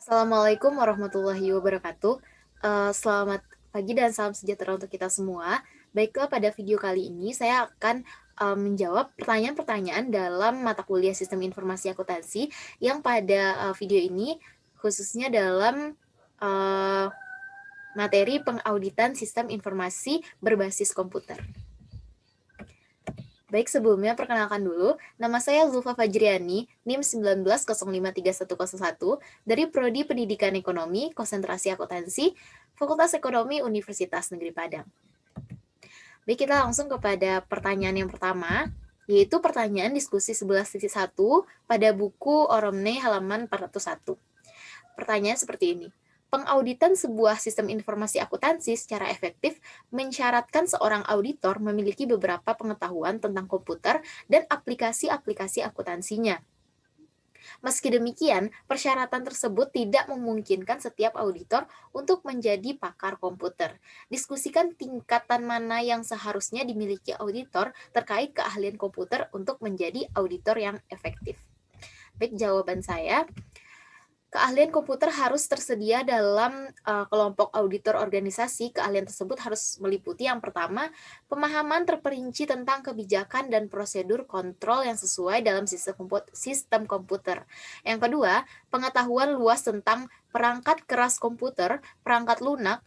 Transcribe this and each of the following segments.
Assalamualaikum warahmatullahi wabarakatuh. Selamat pagi dan salam sejahtera untuk kita semua. Baiklah, pada video kali ini saya akan menjawab pertanyaan-pertanyaan dalam mata kuliah Sistem Informasi Akuntansi yang pada video ini khususnya dalam materi pengauditan sistem informasi berbasis komputer. Baik, sebelumnya perkenalkan dulu, nama saya Zulfa Fajriani, NIM 19053101, dari Prodi Pendidikan Ekonomi, Konsentrasi Akuntansi, Fakultas Ekonomi Universitas Negeri Padang. Baik, kita langsung kepada pertanyaan yang pertama, yaitu pertanyaan diskusi 11.1 pada buku Oromne halaman 401. Pertanyaan seperti ini. Pengauditan sebuah sistem informasi akuntansi secara efektif mensyaratkan seorang auditor memiliki beberapa pengetahuan tentang komputer dan aplikasi-aplikasi akuntansinya. Meski demikian, persyaratan tersebut tidak memungkinkan setiap auditor untuk menjadi pakar komputer. Diskusikan tingkatan mana yang seharusnya dimiliki auditor terkait keahlian komputer untuk menjadi auditor yang efektif. Baik, jawaban saya, keahlian komputer harus tersedia dalam kelompok auditor organisasi. Keahlian tersebut harus meliputi yang pertama, pemahaman terperinci tentang kebijakan dan prosedur kontrol yang sesuai dalam sistem komputer. Yang kedua, pengetahuan luas tentang perangkat keras komputer, perangkat lunak,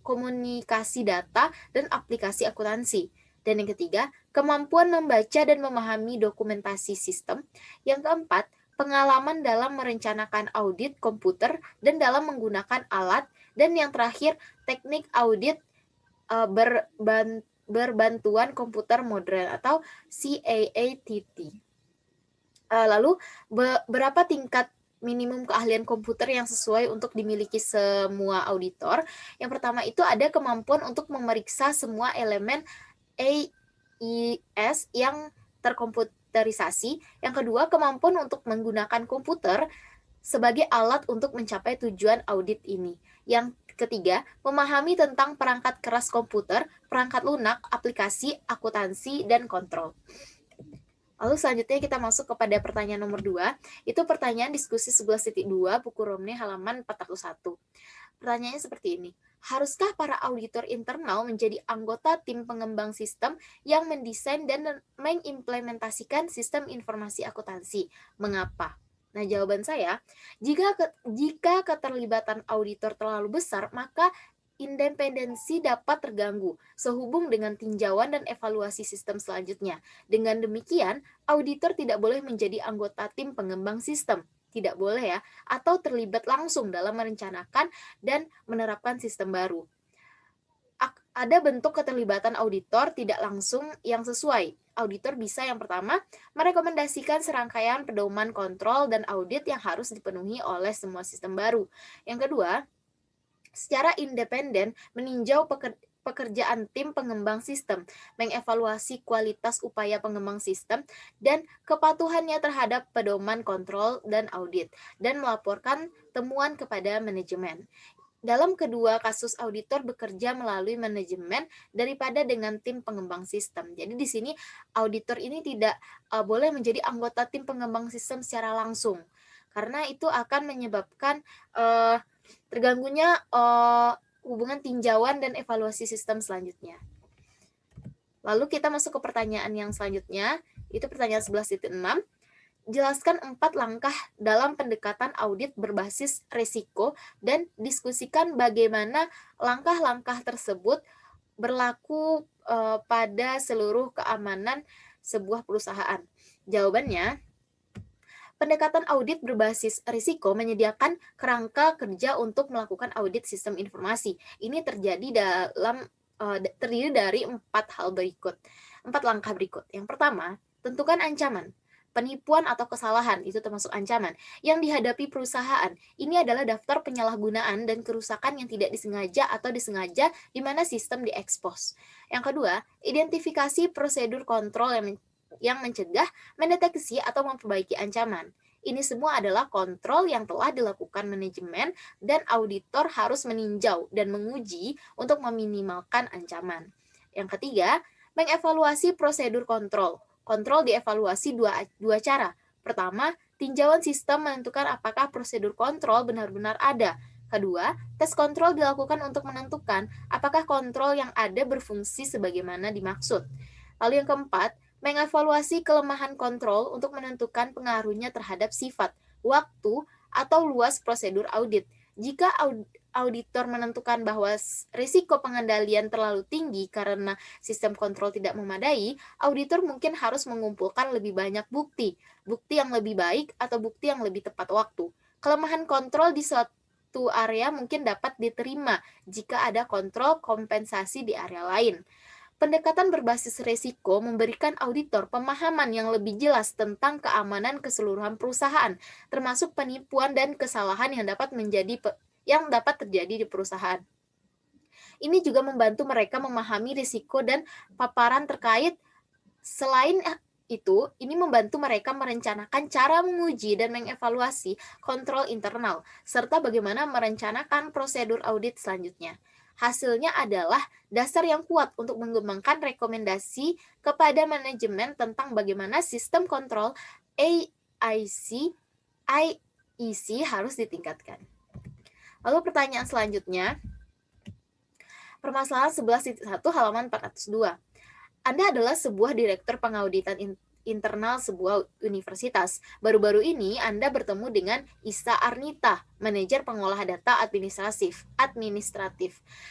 komunikasi data, dan aplikasi akuntansi. Dan yang ketiga, kemampuan membaca dan memahami dokumentasi sistem. Yang keempat, pengalaman dalam merencanakan audit komputer dan dalam menggunakan alat, dan yang terakhir teknik audit berbantuan komputer modern atau CAATT. Lalu berapa tingkat minimum keahlian komputer yang sesuai untuk dimiliki semua auditor? Yang pertama itu ada kemampuan untuk memeriksa semua elemen AIS yang terkomputerisasi. Yang kedua, kemampuan untuk menggunakan komputer sebagai alat untuk mencapai tujuan audit ini. Yang ketiga, memahami tentang perangkat keras komputer, perangkat lunak, aplikasi, akuntansi, dan kontrol. Lalu selanjutnya kita masuk kepada pertanyaan nomor 2, itu pertanyaan diskusi 11.2 buku Romne halaman 401. Pertanyaannya seperti ini. Haruskah para auditor internal menjadi anggota tim pengembang sistem yang mendesain dan mengimplementasikan sistem informasi akuntansi? Mengapa? Nah, jawaban saya, jika keterlibatan auditor terlalu besar, maka independensi dapat terganggu sehubung dengan tinjauan dan evaluasi sistem selanjutnya. Dengan demikian, auditor tidak boleh menjadi anggota tim pengembang sistem. Tidak boleh ya, atau terlibat langsung dalam merencanakan dan menerapkan sistem baru. Ada bentuk keterlibatan auditor tidak langsung yang sesuai. Auditor bisa yang pertama, merekomendasikan serangkaian pedoman kontrol dan audit yang harus dipenuhi oleh semua sistem baru. Yang kedua, secara independen meninjau pekerjaan tim pengembang sistem, mengevaluasi kualitas upaya pengembang sistem, dan kepatuhannya terhadap pedoman kontrol dan audit, dan melaporkan temuan kepada manajemen. Dalam kedua kasus, auditor bekerja melalui manajemen daripada dengan tim pengembang sistem. Jadi di sini auditor ini tidak boleh menjadi anggota tim pengembang sistem secara langsung, karena itu akan menyebabkan terganggunya hubungan tinjauan dan evaluasi sistem selanjutnya. Lalu kita masuk ke pertanyaan yang selanjutnya, itu pertanyaan 11.6. Jelaskan 4 langkah dalam pendekatan audit berbasis risiko dan diskusikan bagaimana langkah-langkah tersebut berlaku pada seluruh keamanan sebuah perusahaan. Jawabannya, pendekatan audit berbasis risiko menyediakan kerangka kerja untuk melakukan audit sistem informasi. Ini terdiri dari 4 langkah berikut. Yang pertama, tentukan ancaman. Penipuan atau kesalahan, itu termasuk ancaman, yang dihadapi perusahaan. Ini adalah daftar penyalahgunaan dan kerusakan yang tidak disengaja atau disengaja di mana sistem diekspos. Yang kedua, identifikasi prosedur kontrol yang mencegah, mendeteksi, atau memperbaiki ancaman. Ini semua adalah kontrol yang telah dilakukan manajemen dan auditor harus meninjau dan menguji untuk meminimalkan ancaman. Yang ketiga, mengevaluasi prosedur kontrol. Kontrol dievaluasi dua cara. Pertama, tinjauan sistem menentukan apakah prosedur kontrol benar-benar ada. Kedua, tes kontrol dilakukan untuk menentukan apakah kontrol yang ada berfungsi sebagaimana dimaksud. Lalu yang keempat, mengevaluasi kelemahan kontrol untuk menentukan pengaruhnya terhadap sifat, waktu, atau luas prosedur audit. Jika auditor menentukan bahwa risiko pengendalian terlalu tinggi karena sistem kontrol tidak memadai, auditor mungkin harus mengumpulkan lebih banyak bukti yang lebih baik atau bukti yang lebih tepat waktu. Kelemahan kontrol di suatu area mungkin dapat diterima jika ada kontrol kompensasi di area lain. Pendekatan berbasis risiko memberikan auditor pemahaman yang lebih jelas tentang keamanan keseluruhan perusahaan, termasuk penipuan dan kesalahan yang dapat terjadi di perusahaan. Ini juga membantu mereka memahami risiko dan paparan terkait. Selain itu, ini membantu mereka merencanakan cara menguji dan mengevaluasi kontrol internal, serta bagaimana merencanakan prosedur audit selanjutnya. Hasilnya adalah dasar yang kuat untuk mengembangkan rekomendasi kepada manajemen tentang bagaimana sistem kontrol IEC harus ditingkatkan. Lalu pertanyaan selanjutnya, permasalahan 11.1 halaman 402. Anda adalah sebuah direktur pengauditan internal sebuah universitas. Baru-baru ini Anda bertemu dengan Isa Arnita, manajer pengolah data administratif,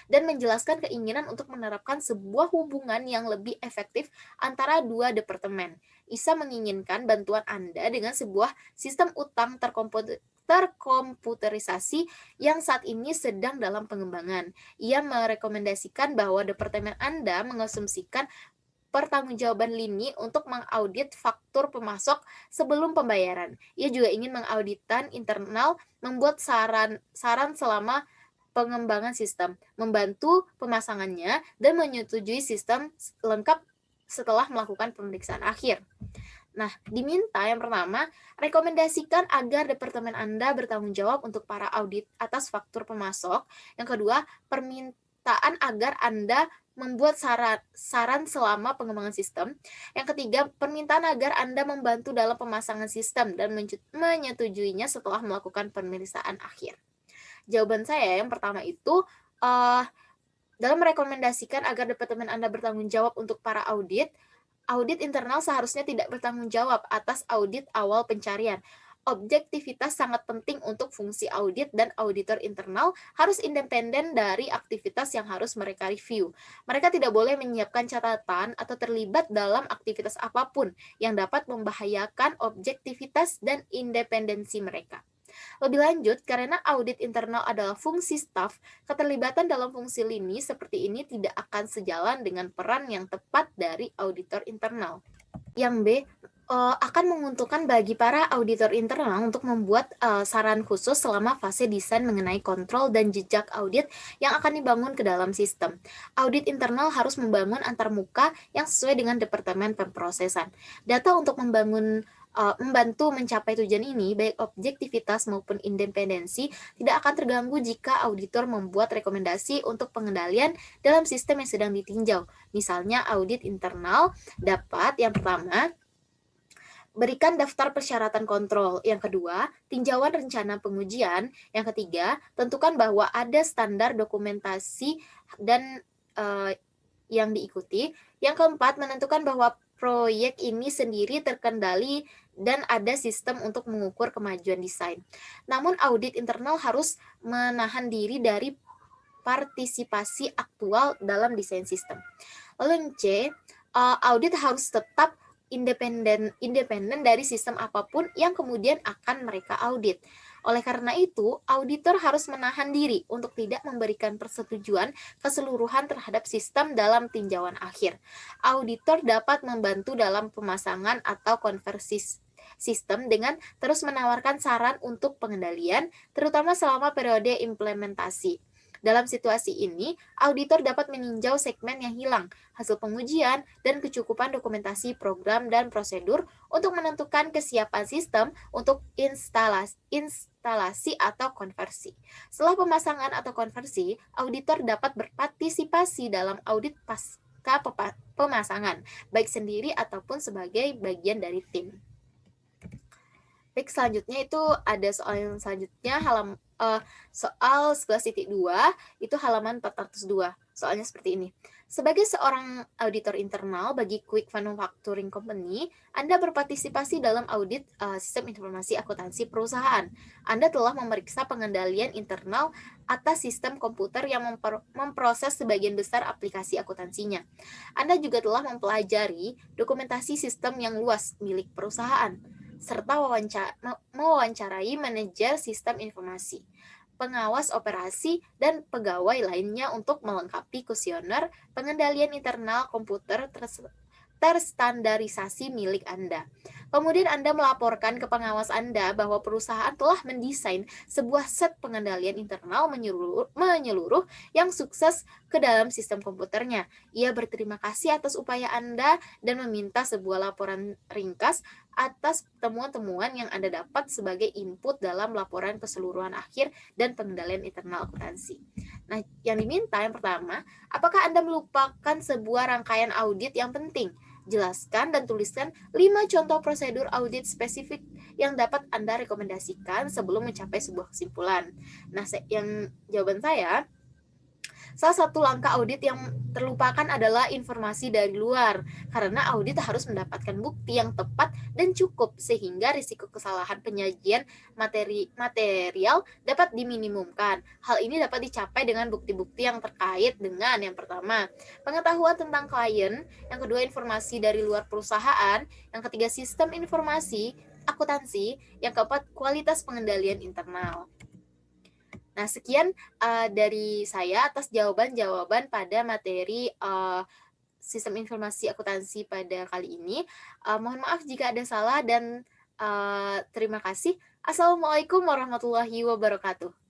dan menjelaskan keinginan untuk menerapkan sebuah hubungan yang lebih efektif antara dua departemen. Isa menginginkan bantuan Anda dengan sebuah sistem utang terkomputerisasi yang saat ini sedang dalam pengembangan. Ia merekomendasikan bahwa departemen Anda mengasumsikan pertanggungjawaban lini untuk mengaudit faktur pemasok sebelum pembayaran. Ia juga ingin mengauditan internal, membuat saran selama pengembangan sistem, membantu pemasangannya, dan menyetujui sistem lengkap setelah melakukan pemeriksaan akhir. Nah, diminta yang pertama, rekomendasikan agar departemen Anda bertanggung jawab untuk para audit atas faktur pemasok. Yang kedua, permintaan agar Anda membuat saran selama pengembangan sistem. Yang ketiga, permintaan agar Anda membantu dalam pemasangan sistem dan menyetujuinya setelah melakukan pemeriksaan akhir. Jawaban saya yang pertama itu, dalam merekomendasikan agar departemen Anda bertanggung jawab untuk para audit internal seharusnya tidak bertanggung jawab atas audit awal pencarian. Objektivitas sangat penting untuk fungsi audit dan auditor internal harus independen dari aktivitas yang harus mereka review. Mereka tidak boleh menyiapkan catatan atau terlibat dalam aktivitas apapun yang dapat membahayakan objektivitas dan independensi mereka. Lebih lanjut, karena audit internal adalah fungsi staf, keterlibatan dalam fungsi lini seperti ini tidak akan sejalan dengan peran yang tepat dari auditor internal. Yang B, akan menguntungkan bagi para auditor internal untuk membuat saran khusus selama fase desain mengenai kontrol dan jejak audit yang akan dibangun ke dalam sistem. Audit internal harus membangun antarmuka yang sesuai dengan departemen pemrosesan. Data untuk membantu mencapai tujuan ini, baik objektivitas maupun independensi, tidak akan terganggu jika auditor membuat rekomendasi untuk pengendalian dalam sistem yang sedang ditinjau. Misalnya, audit internal dapat yang pertama, berikan daftar persyaratan kontrol. Yang kedua, tinjauan rencana pengujian. Yang ketiga, tentukan bahwa ada standar dokumentasi dan yang diikuti. Yang keempat, menentukan bahwa proyek ini sendiri terkendali dan ada sistem untuk mengukur kemajuan desain. Namun audit internal harus menahan diri dari partisipasi aktual dalam desain sistem. Lalu yang C, audit harus tetap independen dari sistem apapun yang kemudian akan mereka audit. Oleh karena itu, auditor harus menahan diri untuk tidak memberikan persetujuan keseluruhan terhadap sistem dalam tinjauan akhir. Auditor dapat membantu dalam pemasangan atau konversi sistem dengan terus menawarkan saran untuk pengendalian, terutama selama periode implementasi. Dalam situasi ini, auditor dapat meninjau segmen yang hilang, hasil pengujian, dan kecukupan dokumentasi program dan prosedur untuk menentukan kesiapan sistem untuk instalasi atau konversi. Setelah pemasangan atau konversi, auditor dapat berpartisipasi dalam audit pasca pemasangan, baik sendiri ataupun sebagai bagian dari tim. Baik, selanjutnya itu ada soal yang selanjutnya soal 11.2 itu halaman 402. Soalnya seperti ini. Sebagai seorang auditor internal bagi Quick Manufacturing Company, Anda berpartisipasi dalam audit sistem informasi akuntansi perusahaan. Anda telah memeriksa pengendalian internal atas sistem komputer yang memproses sebagian besar aplikasi akuntansinya. Anda juga telah mempelajari dokumentasi sistem yang luas milik perusahaan serta mewawancarai manajer sistem informasi, pengawas operasi, dan pegawai lainnya untuk melengkapi kuesioner pengendalian internal komputer terstandarisasi milik Anda. Kemudian Anda melaporkan ke pengawas Anda bahwa perusahaan telah mendesain sebuah set pengendalian internal menyeluruh yang sukses ke dalam sistem komputernya. Ia berterima kasih atas upaya Anda dan meminta sebuah laporan ringkas atas temuan-temuan yang Anda dapat sebagai input dalam laporan keseluruhan akhir dan pengendalian internal akuntansi. Nah, yang diminta yang pertama, apakah Anda melupakan sebuah rangkaian audit yang penting? Jelaskan dan tuliskan 5 contoh prosedur audit spesifik yang dapat Anda rekomendasikan sebelum mencapai sebuah kesimpulan. Nah, jawaban saya, salah satu langkah audit yang terlupakan adalah informasi dari luar, karena audit harus mendapatkan bukti yang tepat dan cukup sehingga risiko kesalahan penyajian material dapat diminimumkan. Hal ini dapat dicapai dengan bukti-bukti yang terkait dengan yang pertama, pengetahuan tentang klien, yang kedua informasi dari luar perusahaan, yang ketiga sistem informasi akuntansi, yang keempat kualitas pengendalian internal. Nah, sekian dari saya atas jawaban-jawaban pada materi sistem informasi akuntansi pada kali ini. Mohon maaf jika ada salah dan terima kasih. Assalamualaikum warahmatullahi wabarakatuh.